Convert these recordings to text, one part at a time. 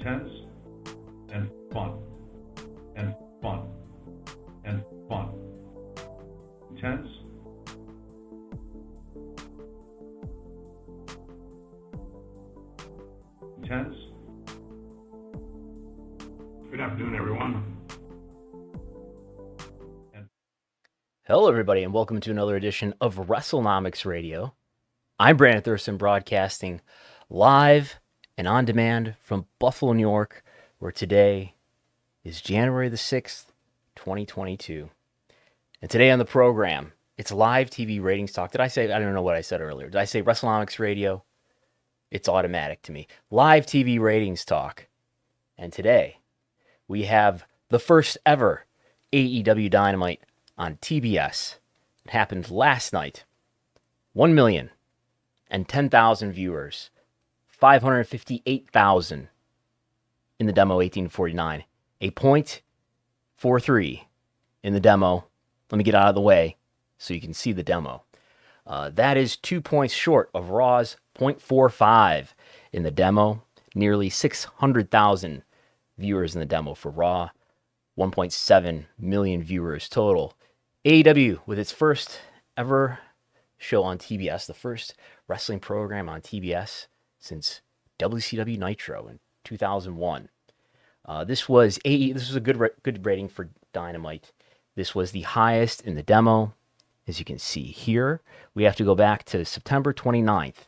intense and fun and fun and fun. Intense. Intense. Good afternoon, everyone. Hello, everybody, and welcome to another edition of Wrestlenomics Radio. I'm Brandon Thurston, broadcasting live and on demand from Buffalo, New York, where today is January the 6th, 2022. And today on the program, it's live TV ratings talk. I don't know what I said earlier. Did I say Wrestlenomics Radio? It's automatic to me. Live TV ratings talk. And today, we have the first ever AEW Dynamite on TBS. It happened last night. 1,010,000 viewers. 558,000 in the demo 18-49. A .43 in the demo. Let me get out of the way so you can see the demo. That is 2 points short of Raw's .45 in the demo. Nearly 600,000 viewers in the demo for Raw. 1.7 million viewers total. AEW with its first ever show on TBS, the first wrestling program on TBS since WCW Nitro in 2001. This was a good rating for Dynamite. This was the highest in the demo. As you can see here, we have to go back to September 29th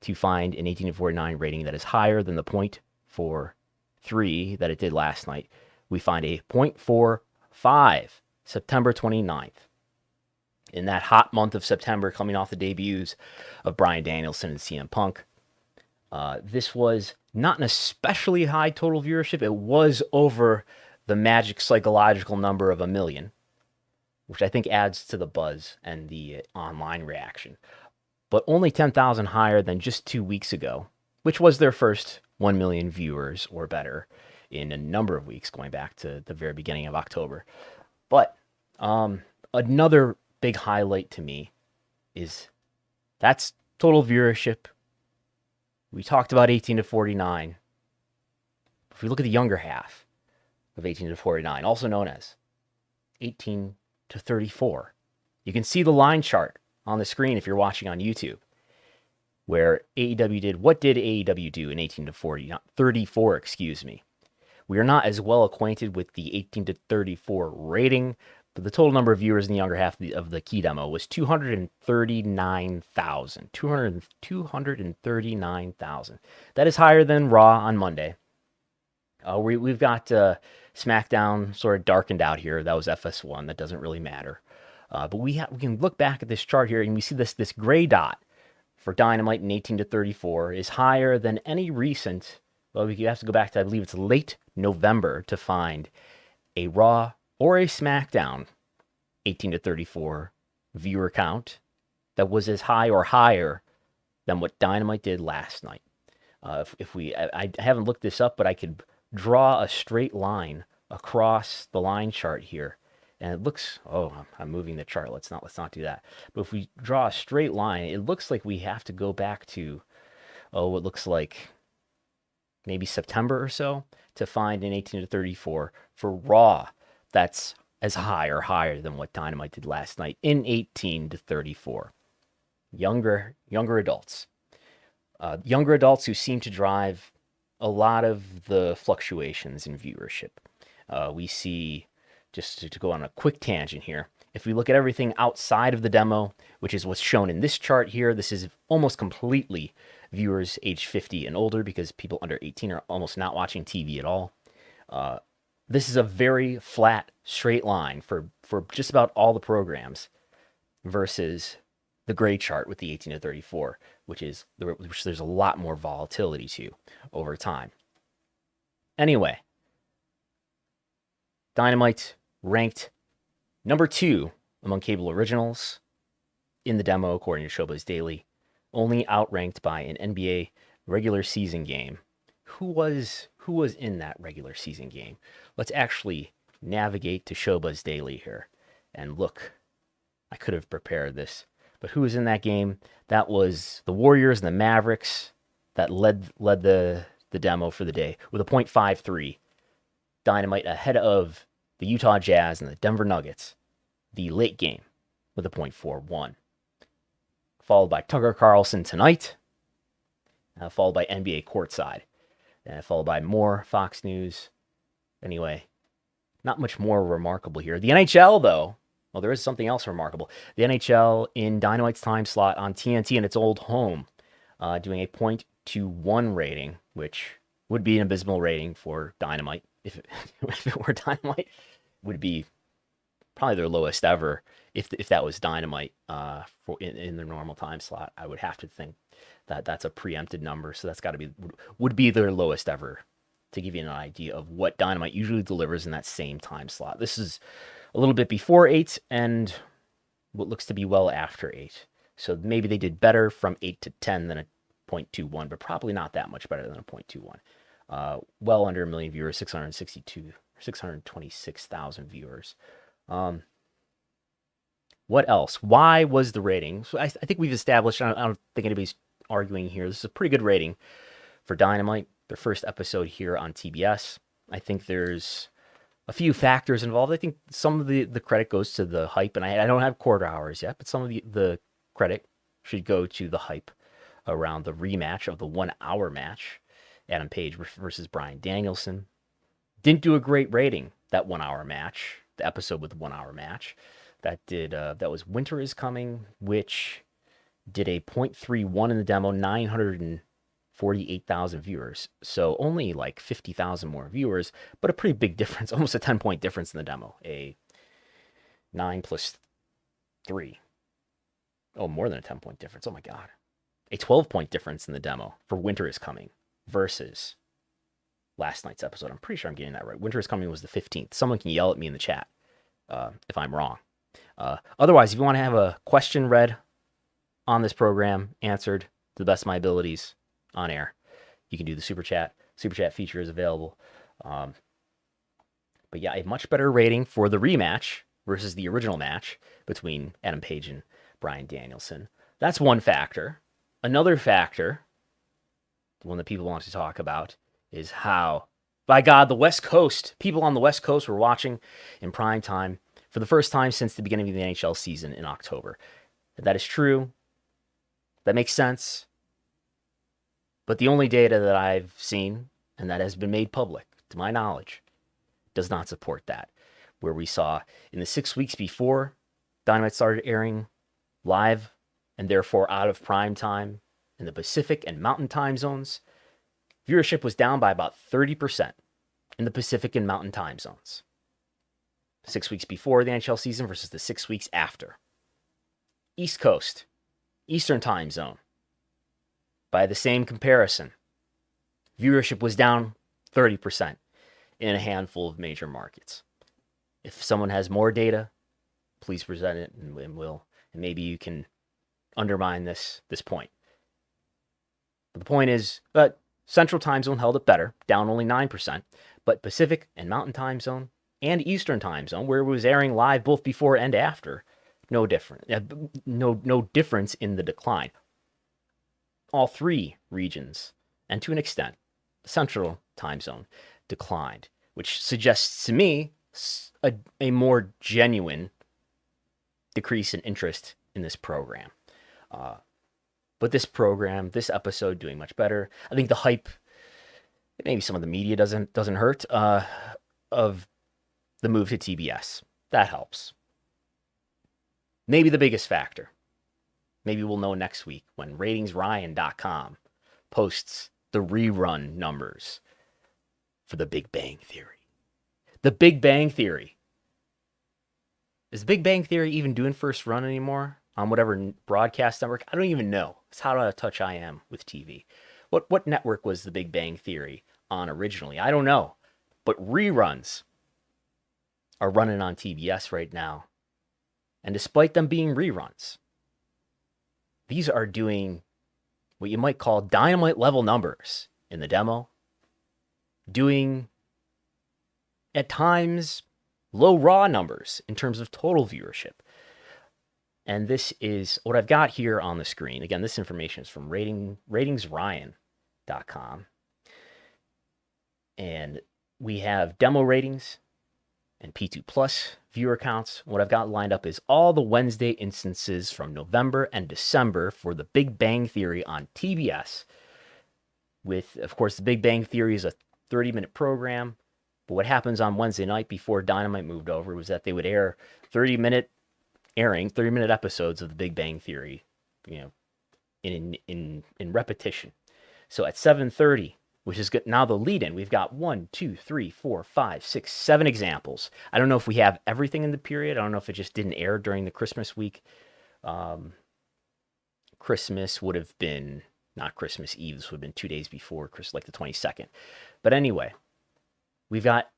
to find an 18-49 rating that is higher than the .43 that it did last night. We find a .45 September 29th. In that hot month of September, coming off the debuts of Bryan Danielson and CM Punk. This was not an especially high total viewership. It was over the magic psychological number of 1 million, which I think adds to the buzz and the online reaction. But only 10,000 higher than just 2 weeks ago, which was their first 1 million viewers or better in a number of weeks, going back to the very beginning of October. But another big highlight to me is that's total viewership. We talked about 18-49. If we look at the younger half of 18-49, also known as 18-34, you can see the line chart on the screen if you're watching on YouTube, where AEW did. What did AEW do in 18-34? Excuse me. We are not as well acquainted with the 18-34 rating, but the total number of viewers in the younger half of the key demo was 239,000. 239,000. That is higher than Raw on Monday. We've got Smackdown sort of darkened out here. That was FS1. That doesn't really matter. But we can look back at this chart here, and we see this gray dot for Dynamite in 18-34 is higher than any recent. Well, we have to go back to, I believe it's late November to find a Raw or a Smackdown 18-34 viewer count that was as high or higher than what Dynamite did last night. I haven't looked this up, but I could draw a straight line across the line chart here, and it looks. Oh, I'm moving the chart. Let's not do that. But if we draw a straight line, it looks like we have to go back to, it looks like maybe September or so to find an 18-34 for Raw that's as high or higher than what Dynamite did last night in 18-34. Younger adults. Younger adults who seem to drive a lot of the fluctuations in viewership. We see, just to go on a quick tangent here, if we look at everything outside of the demo, which is what's shown in this chart here, this is almost completely viewers age 50 and older because people under 18 are almost not watching TV at all. This is a very flat, straight line for just about all the programs versus the gray chart with the 18-34, which there's a lot more volatility to over time. Anyway, Dynamite ranked number 2 among cable originals in the demo, according to Showbuzz Daily, only outranked by an NBA regular season game. Who was in that regular season game? Let's actually navigate to Showbuzz Daily here and look. I could have prepared this, but who was in that game? That was the Warriors and the Mavericks that led the the demo for the day with a .53. Dynamite ahead of the Utah Jazz and the Denver Nuggets, the late game, with a .41. Followed by Tucker Carlson tonight, followed by NBA Courtside, followed by more Fox News. Anyway, not much more remarkable here. The NHL, though, well, there is something else remarkable. The NHL in Dynamite's time slot on TNT in its old home, doing a .21 rating, which would be an abysmal rating for Dynamite. If it were Dynamite, would be probably their lowest ever. If that was Dynamite in their normal time slot, I would have to think that that's a preempted number. So that's got to would be their lowest ever, to give you an idea of what Dynamite usually delivers in that same time slot. This is a little bit before 8 and what looks to be well after 8. So maybe they did better from 8 to 10 than a .21, but probably not that much better than a .21. Well under a million viewers, 626,000 viewers. What else? Why was the rating? So I think we've established, I don't think anybody's arguing here, this is a pretty good rating for Dynamite, their first episode here on TBS. I think there's a few factors involved. I think some of the credit goes to the hype, and I don't have quarter hours yet, but some of the credit should go to the hype around the rematch of the 1 hour match, Adam Page versus Bryan Danielson. Didn't do a great rating, that 1 hour match, the episode with the 1 hour match. That was Winter is Coming, which did a .31 in the demo, 948,000 viewers. So only like 50,000 more viewers, but a pretty big difference, almost a 10-point difference in the demo. A 9 plus 3. Oh, more than a 10-point difference. Oh my God. A 12-point difference in the demo for Winter is Coming versus last night's episode. I'm pretty sure I'm getting that right. Winter is Coming was the 15th. Someone can yell at me in the chat if I'm wrong. Otherwise, if you want to have a question read on this program, answered to the best of my abilities on air, you can do the super chat. Super chat feature is available. But yeah, a much better rating for the rematch versus the original match between Adam Page and Bryan Danielson. That's one factor. Another factor, the one that people want to talk about, is how, by God, the West Coast, people on the West Coast were watching in prime time for the first time since the beginning of the NHL season in October. That is true. That makes sense. But the only data that I've seen, and that has been made public, to my knowledge, does not support that. Where we saw in the 6 weeks before Dynamite started airing live and therefore out of prime time in the Pacific and Mountain time zones, viewership was down by about 30% in the Pacific and Mountain time zones. 6 weeks before the NHL season versus the 6 weeks after. East Coast, Eastern time zone. By the same comparison, viewership was down 30% in a handful of major markets. If someone has more data, please present it, and maybe you can undermine this point. But the point is that Central time zone held up better, down only 9%, but Pacific and Mountain time zone and Eastern time zone, where it was airing live both before and after, no difference in the decline. All three regions, and to an extent, the Central time zone declined, which suggests to me a more genuine decrease in interest in this program. But this episode doing much better. I think the hype, maybe some of the media doesn't hurt, of the move to TBS. That helps. Maybe the biggest factor. Maybe we'll know next week when ratingsryan.com posts the rerun numbers for The Big Bang Theory. The Big Bang Theory. Is The Big Bang Theory even doing first run anymore on whatever broadcast network? I don't even know. It's how out of touch I am with TV. What network was The Big Bang Theory on originally? I don't know. But reruns are running on TBS right now. And despite them being reruns, these are doing what you might call Dynamite level numbers in the demo. Doing, at times, low Raw numbers in terms of total viewership. And this is what I've got here on the screen. Again, this information is from ratingsryan.com. And we have demo ratings and P2 Plus viewer counts. What I've got lined up is all the Wednesday instances from November and December for The Big Bang Theory on TBS. With, of course, The Big Bang Theory is a 30-minute program. But what happens on Wednesday night before Dynamite moved over was that they would air 30-minute episodes of The Big Bang Theory, in repetition. So at 7:30, which is now the lead-in, we've got 1, 2, 3, 4, 5, 6, 7 examples. I don't know if we have everything in the period. I don't know if it just didn't air during the Christmas week. Christmas would have been, not Christmas Eve, this would have been 2 days before, like the 22nd. But anyway, we've got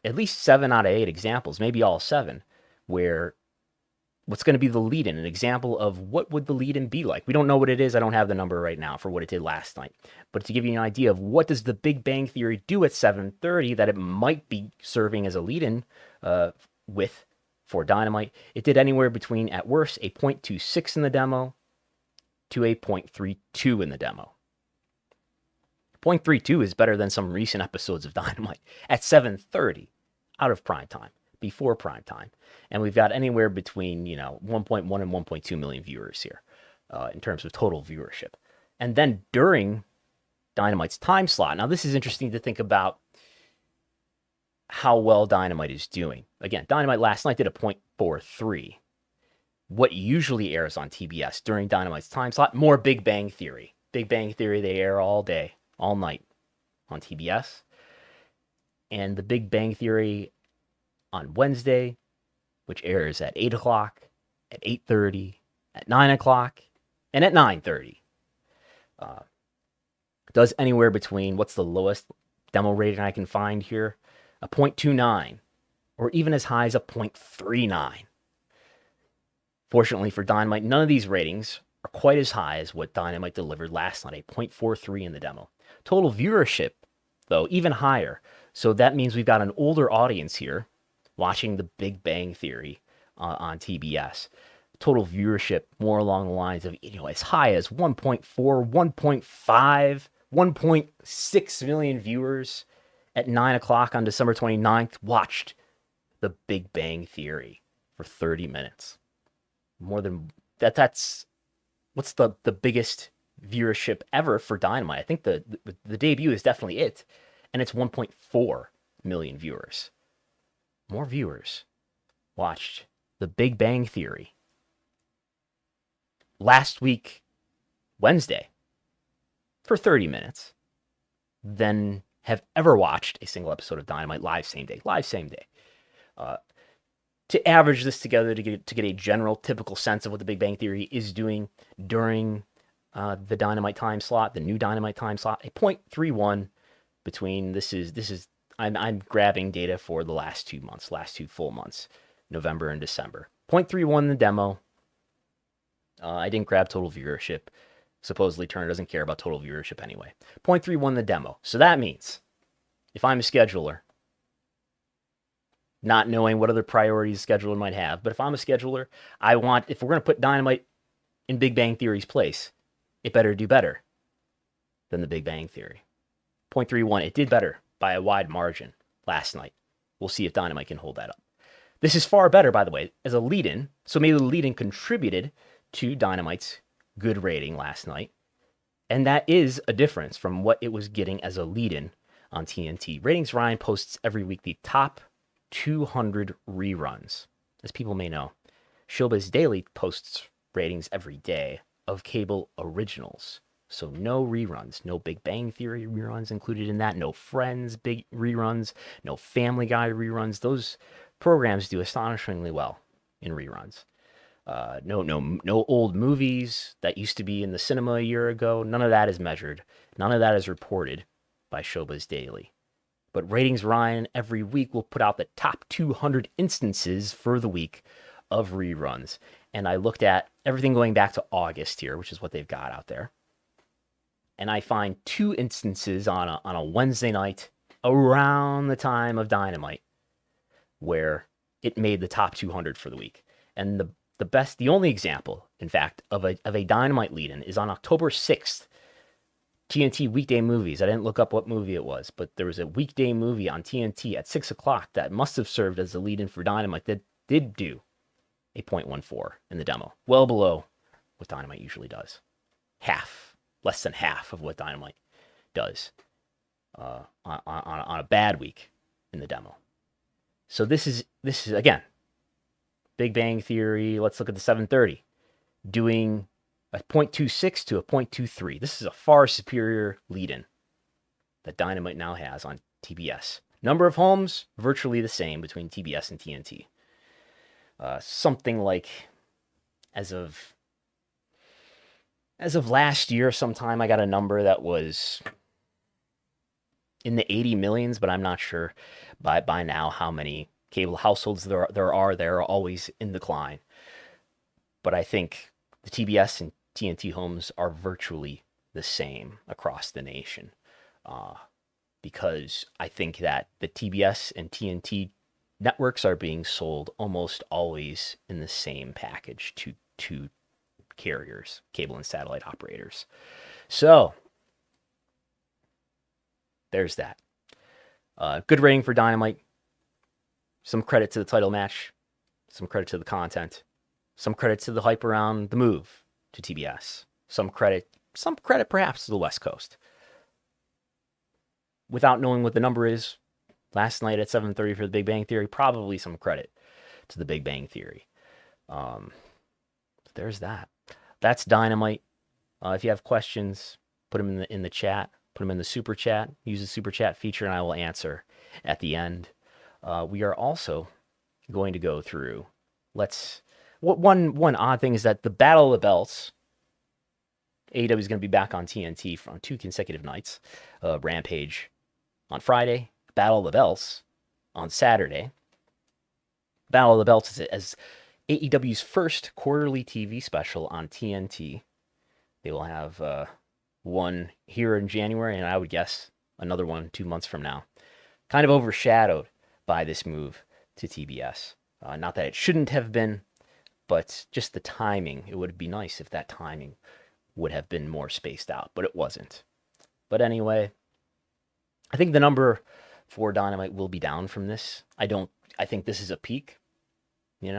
at least 7 out of 8 examples, maybe all 7, where what's going to be the lead-in, an example of what would the lead-in be like. We don't know what it is. I don't have the number right now for what it did last night. But to give you an idea of what does the Big Bang Theory do at 7:30 that it might be serving as a lead-in for Dynamite, it did anywhere between, at worst, a 0.26 in the demo to a 0.32 in the demo. 0.32 is better than some recent episodes of Dynamite at 7:30 out of prime time, before prime time. And we've got anywhere between, 1.1 and 1.2 million viewers here in terms of total viewership. And then during Dynamite's time slot, now this is interesting to think about how well Dynamite is doing. Again, Dynamite last night did a 0.43. What usually airs on TBS during Dynamite's time slot, more Big Bang Theory. Big Bang Theory, they air all day, all night on TBS. And the Big Bang Theory on Wednesday, which airs at 8 o'clock, at 8:30, at 9 o'clock, and at 9:30. Does anywhere between, what's the lowest demo rating I can find here? A 0.29, or even as high as a 0.39. Fortunately for Dynamite, none of these ratings are quite as high as what Dynamite delivered last night, a 0.43 in the demo. Total viewership, though, even higher. So that means we've got an older audience here watching The Big Bang Theory on TBS. Total viewership more along the lines of, as high as 1.4, 1.5, 1.6 million viewers at 9 o'clock on December 29th watched The Big Bang Theory for 30 minutes. More than that. That's what's the biggest viewership ever for Dynamite. I think the debut is definitely it, and it's 1.4 million viewers. More viewers watched The Big Bang Theory last week, Wednesday, for 30 minutes than have ever watched a single episode of Dynamite live same day. To average this together to get a general typical sense of what The Big Bang Theory is doing during the Dynamite time slot, the new Dynamite time slot, a 0.31 between, I'm grabbing data for the last 2 full months, November and December. 0.31 in the demo. I didn't grab total viewership. Supposedly Turner doesn't care about total viewership anyway. 0.31 in the demo. So that means if I'm a scheduler, not knowing what other priorities a scheduler might have, but if I'm a scheduler, if we're going to put Dynamite in Big Bang Theory's place, it better do better than The Big Bang Theory. 0.31, it did better by a wide margin last night. We'll see if Dynamite can hold that up. This is far better, by the way, as a lead-in, so maybe the lead-in contributed to Dynamite's good rating last night, and that is a difference from what it was getting as a lead-in on TNT. Ratings Ryan posts every week the top 200 reruns. As people may know, Showbiz Daily posts ratings every day of cable originals. So no reruns, no Big Bang Theory reruns included in that, no Friends big reruns, no Family Guy reruns. Those programs do astonishingly well in reruns. No old movies that used to be in the cinema a year ago. None of that is measured. None of that is reported by Showbiz Daily. But Ratings Ryan every week will put out the top 200 instances for the week of reruns. And I looked at everything going back to August here, which is what they've got out there. And I find 2 instances on a Wednesday night around the time of Dynamite where it made the top 200 for the week. And the only example, in fact, of a Dynamite lead-in is on October 6th, TNT weekday movies. I didn't look up what movie it was, but there was a weekday movie on TNT at 6 o'clock that must have served as the lead-in for Dynamite that did do a .14 in the demo. Well below what Dynamite usually does. Less than half of what Dynamite does on a bad week in the demo. So this is again, Big Bang Theory. Let's look at the 7:30, doing a .26 to a .23. This is a far superior lead-in that Dynamite now has on TBS. Number of homes, virtually the same between TBS and TNT. Something like, as of last year sometime, I got a number that was in the 80 millions, but I'm not sure by now how many cable households there are. They're always in decline. But I think the TBS and TNT homes are virtually the same across the nation, because I think that the TBS and TNT networks are being sold almost always in the same package to two carriers, cable and satellite operators. So there's that. Good rating for Dynamite. Some credit to the title match. Some credit to the content. Some credit to the hype around the move to TBS. Some credit perhaps to the West Coast. Without knowing what the number is, last night at 7:30 for the Big Bang Theory, probably some credit to the Big Bang Theory. There's that. That's Dynamite. If you have questions, put them in the chat. Put them in the super chat. Use the super chat feature, and I will answer at the end. We are also going to go through. One odd thing is that the Battle of the Belts. AEW is going to be back on TNT on 2 consecutive nights. Rampage on Friday. Battle of the Belts on Saturday. Battle of the Belts is AEW's first quarterly TV special on TNT. They will have one here in January, and I would guess another one 2 months from now. Kind of overshadowed by this move to TBS. Not that it shouldn't have been, but just the timing. It would be nice if that timing would have been more spaced out, but it wasn't. But anyway, I think the number for Dynamite will be down from this. I think this is a peak. I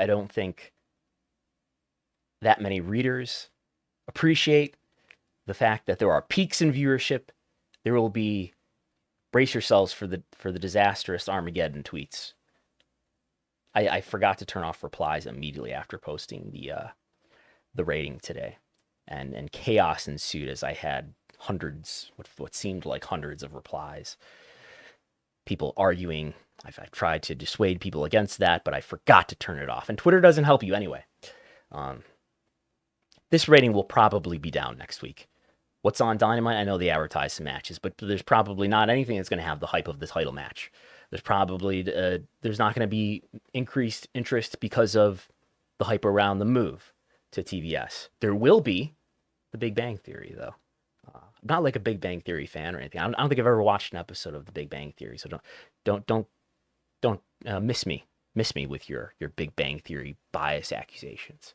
don't think that many readers appreciate the fact that there are peaks in viewership. There will be, brace yourselves for the disastrous Armageddon tweets. I forgot to turn off replies immediately after posting the rating today, and chaos ensued as I had hundreds, what seemed like hundreds of replies. People arguing. I've tried to dissuade people against that, but I forgot to turn it off. And Twitter doesn't help you anyway. This rating will probably be down next week. What's on Dynamite? I know they advertise some matches, but there's probably not anything that's going to have the hype of the title match. There's not going to be increased interest because of the hype around the move to TBS. There will be the Big Bang Theory, though. I'm not like a Big Bang Theory fan or anything. I don't think I've ever watched an episode of the Big Bang Theory, so don't miss me with your Big Bang Theory bias accusations.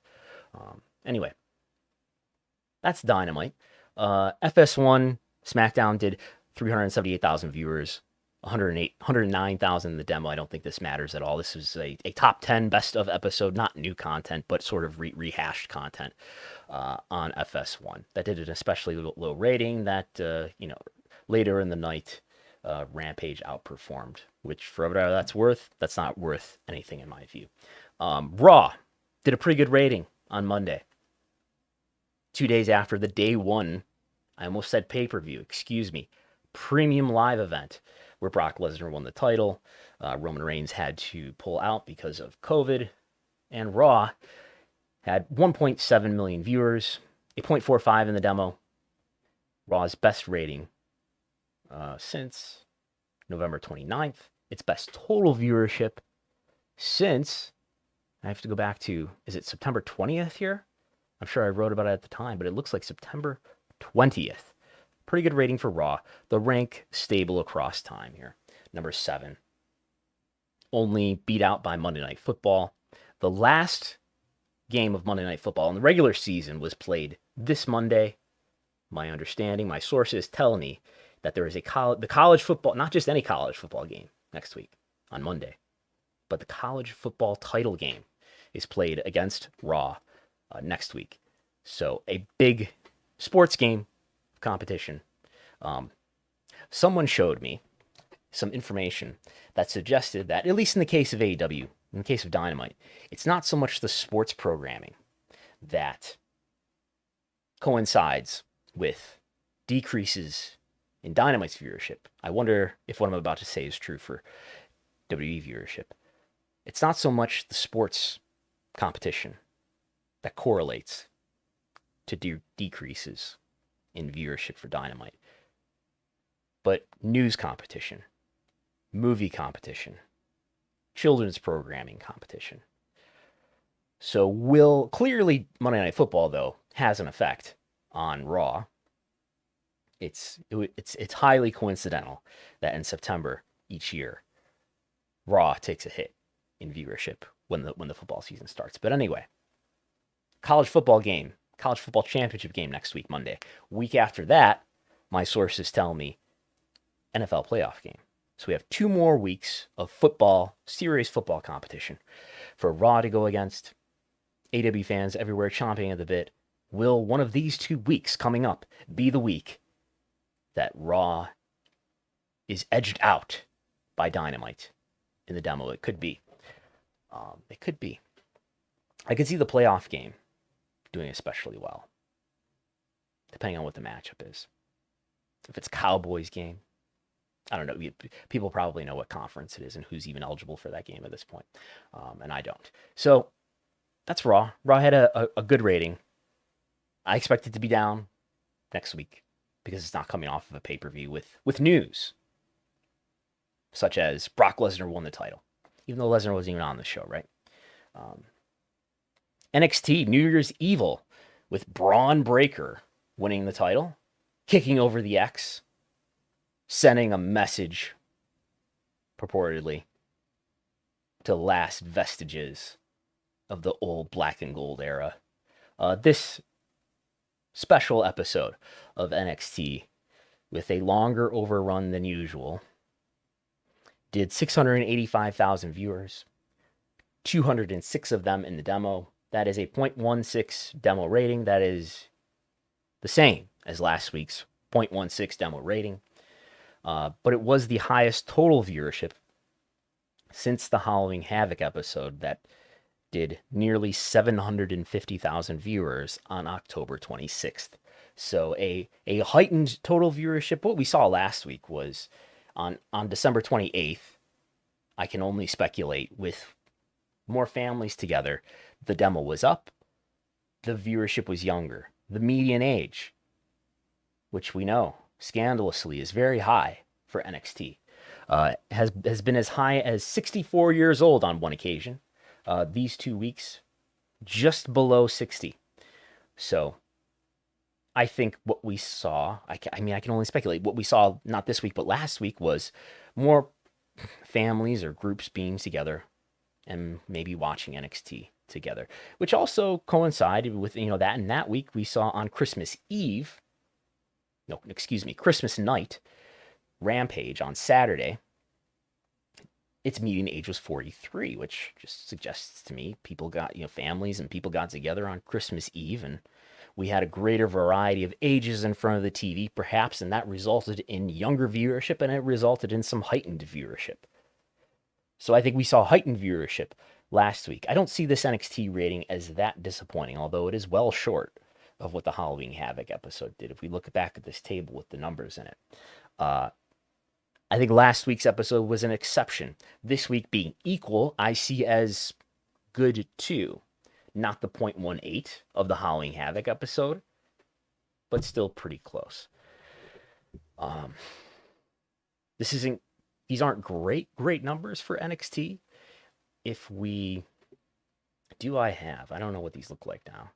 Anyway, that's Dynamite. FS1 Smackdown did 378,000 viewers, 109,000 in the demo. I don't think this matters at all. This is a top 10 best of episode, not new content, but sort of rehashed content on FS1. That did an especially low rating that, later in the night, Rampage outperformed, which for whatever that's worth, that's not worth anything in my view. Raw did a pretty good rating on Monday. 2 days after the day one, I almost said pay-per-view, excuse me, premium live event where Brock Lesnar won the title. Roman Reigns had to pull out because of COVID, and Raw had 1.7 million viewers, a 0.45 in the demo. Raw's best rating since November 29th. Its best total viewership since, I have to go back to, is it September 20th here? I'm sure I wrote about it at the time, but it looks like September 20th. Pretty good rating for Raw. The rank stable across time here. Number 7. Only beat out by Monday Night Football. The last game of Monday Night Football in the regular season was played this Monday. my understanding, my sources tell me that there is the college football, not just any college football game next week on Monday, but the college football title game is played against Raw next week. So a big sports game competition. Someone showed me some information that suggested that, at least in the case of AEW, in the case of Dynamite, it's not so much the sports programming that coincides with decreases in Dynamite's viewership. I wonder if what I'm about to say is true for WWE viewership. It's not so much the sports competition that correlates to decreases in viewership for Dynamite, but news competition, movie competition, children's programming competition. So clearly Monday Night Football, though, has an effect on Raw. It's highly coincidental that in September each year, Raw takes a hit in viewership when the football season starts. But anyway, college football championship game next week, Monday. Week after that, my sources tell me NFL playoff game. So we have 2 more weeks of football, serious football competition for Raw to go against. AEW fans everywhere chomping at the bit. Will one of these 2 weeks coming up be the week that Raw is edged out by Dynamite in the demo? It could be. It could be. I could see the playoff game doing especially well, depending on what the matchup is. If it's Cowboys game, I don't know. People probably know what conference it is and who's even eligible for that game at this point, and I don't. So that's Raw. Raw had a good rating. I expect it to be down next week because it's not coming off of a pay-per-view with news, such as Brock Lesnar won the title, even though Lesnar wasn't even on the show, right? NXT, New Year's Evil, with Braun Breaker winning the title, kicking over the X, sending a message, purportedly, to last vestiges of the old black and gold era. This special episode of NXT, with a longer overrun than usual, did 685,000 viewers, 206 of them in the demo. That is a 0.16 demo rating. That is the same as last week's 0.16 demo rating. But it was the highest total viewership since the Halloween Havoc episode that did nearly 750,000 viewers on October 26th. So a heightened total viewership. What we saw last week was on December 28th. I can only speculate, with more families together, the demo was up, the viewership was younger. The median age, which we know scandalously is very high for NXT, has been as high as 64 years old on one occasion. These 2 weeks, just below 60. So I think what we saw, I can only speculate, what we saw not this week but last week was more families or groups being together and maybe watching NXT together, which also coincided with, that in that week we saw on Christmas night, Rampage on Saturday. Its median age was 43, which just suggests to me people got, families and people got together on Christmas Eve, and we had a greater variety of ages in front of the TV, perhaps, and that resulted in younger viewership, and it resulted in some heightened viewership. So I think we saw heightened viewership last week. I don't see this NXT rating as that disappointing, although it is well short of what the Halloween Havoc episode did, if we look back at this table with the numbers in it. I think last week's episode was an exception. This week being equal, I see as good too. Not the 0.18 of the Halloween Havoc episode, but still pretty close. These aren't great numbers for NXT. I don't know what these look like now.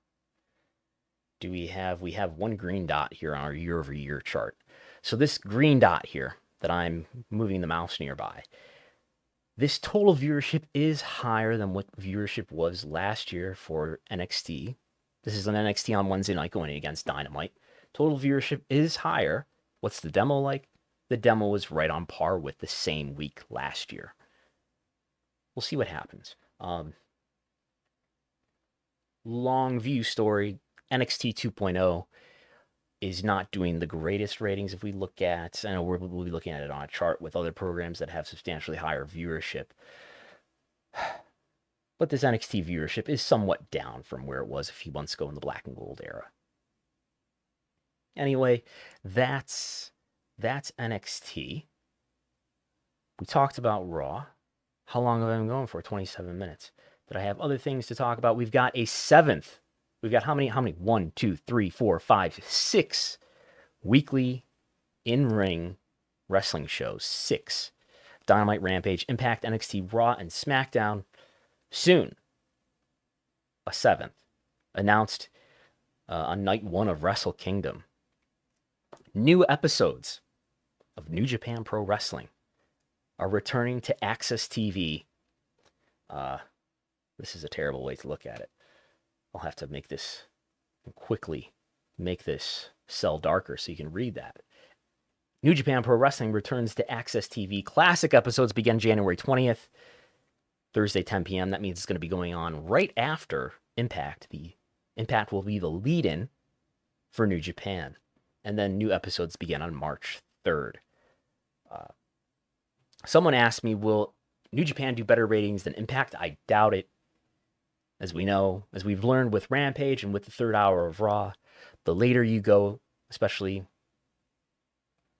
We have one green dot here on our year-over-year chart. So this green dot here that I'm moving the mouse nearby, this total viewership is higher than what viewership was last year for NXT. This is an NXT on Wednesday night going against Dynamite, Total viewership is higher. What's the demo like? The demo is right on par with the same week last year. We'll see what happens. Long view story, NXT 2.0 is not doing the greatest ratings if we look at, I know we'll be looking at it on a chart with other programs that have substantially higher viewership. But this NXT viewership is somewhat down from where it was a few months ago in the black and gold era. Anyway, that's NXT. We talked about Raw. How long have I been going for? 27 minutes. Did I have other things to talk about? We've got a seventh. We've got how many? 1, 2, 3, 4, 5, 6 weekly in-ring wrestling shows. 6. Dynamite, Rampage, Impact, NXT, Raw, and Smackdown. Soon, a 7th. Announced on night 1 of Wrestle Kingdom. New episodes of New Japan Pro Wrestling are returning to Access TV. This is a terrible way to look at it. I'll have to quickly make this cell darker so you can read that. New Japan Pro Wrestling returns to Access TV. Classic episodes begin January 20th, Thursday, 10 p.m. That means it's going to be going on right after Impact. The Impact will be the lead-in for New Japan. And then new episodes begin on March 3rd. Someone asked me, will New Japan do better ratings than Impact? I doubt it. As we know, as we've learned with Rampage and with the 3rd hour of Raw, the later you go, especially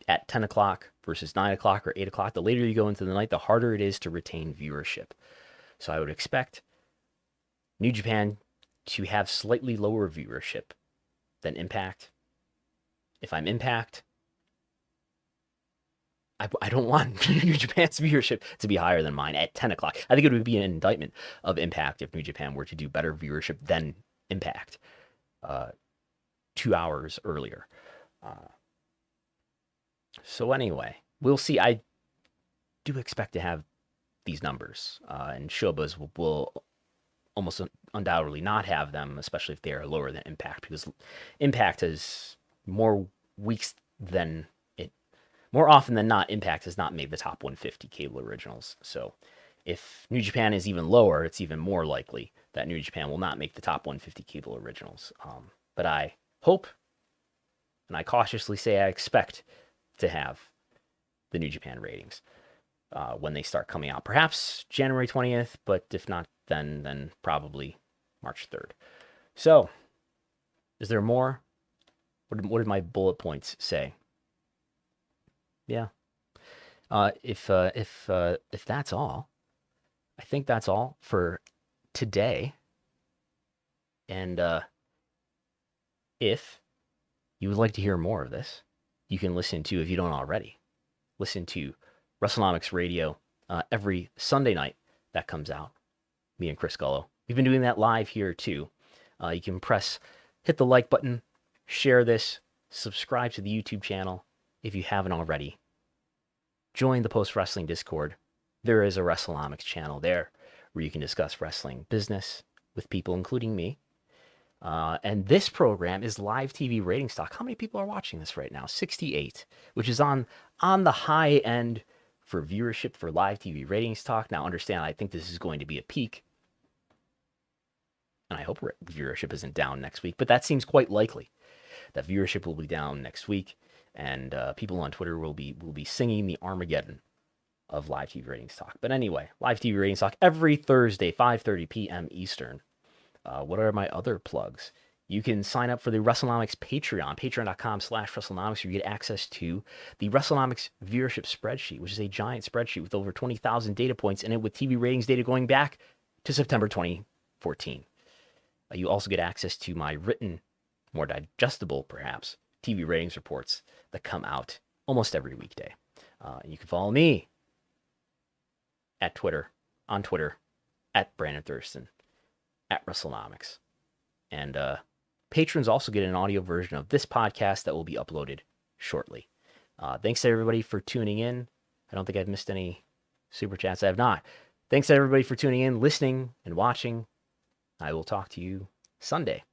at 10 o'clock versus 9 o'clock or 8 o'clock, the later you go into the night, the harder it is to retain viewership. So I would expect New Japan to have slightly lower viewership than Impact. If I'm Impact, I don't want New Japan's viewership to be higher than mine at 10 o'clock. I think it would be an indictment of Impact if New Japan were to do better viewership than Impact 2 hours earlier. So anyway, we'll see. I do expect to have these numbers, and Shoba's will almost undoubtedly not have them, especially if they are lower than Impact, because Impact has more weeks than it. More often than not, Impact has not made the top 150 cable originals. So if New Japan is even lower, it's even more likely that New Japan will not make the top 150 cable originals. But I hope, and I cautiously say I expect to have the New Japan ratings when they start coming out. Perhaps January 20th, but if not then probably March 3rd. So, is there more? What did my bullet points say? Yeah. If that's all, I think that's all for today. And if you would like to hear more of this, you can listen to, if you don't already, listen to Wrestlenomics Radio every Sunday night that comes out. Me and Chris Gullo. We've been doing that live here too. You can hit the like button, share this, subscribe to the YouTube channel if you haven't already. Join the Post Wrestling Discord. There is a Wrestlenomics channel there where you can discuss wrestling business with people, including me. And this program is live TV rating stock. How many people are watching this right now? 68, which is on the high end for viewership for live TV ratings talk. Now, understand, I think this is going to be a peak. And I hope viewership isn't down next week, but that seems quite likely that viewership will be down next week. And people on Twitter will be singing the Armageddon of live TV ratings talk. But anyway, live TV ratings talk every Thursday, 5:30 p.m. Eastern. What are my other plugs? You can sign up for the Wrestlenomics Patreon, patreon.com/Wrestlenomics, where you get access to the Wrestlenomics viewership spreadsheet, which is a giant spreadsheet with over 20,000 data points in it with TV ratings data going back to September 2014. You also get access to my written, more digestible perhaps, TV ratings reports that come out almost every weekday. You can follow me on Twitter, at Brandon Thurston, at Wrestlenomics. And patrons also get an audio version of this podcast that will be uploaded shortly. Thanks to everybody for tuning in. I don't think I've missed any super chats. I have not. Thanks to everybody for tuning in, listening, and watching. I will talk to you Sunday.